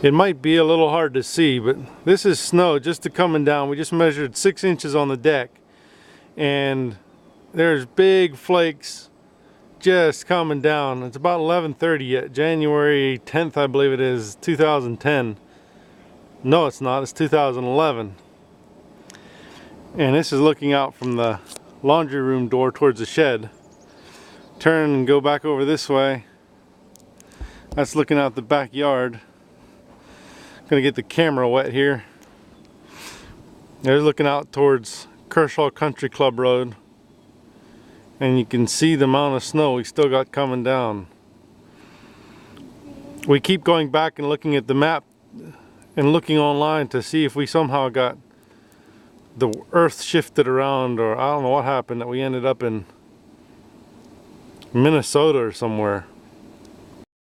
It might be a little hard to see, but this is snow just coming down. We just measured 6 inches on the deck, and there's big flakes just coming down. It's about 11:30 yet, January 10th, I believe it is, 2010. No, it's not, it's 2011. And this is looking out from the laundry room door towards the shed. Turn and go back over this way. That's looking out the backyard. Gonna get the camera wet here. They're looking out towards Kershaw Country Club Road, and you can see the amount of snow we still got coming down. We keep going back and looking at the map and looking online to see if we somehow got the earth shifted around, or I don't know what happened, that we ended up in Minnesota or somewhere.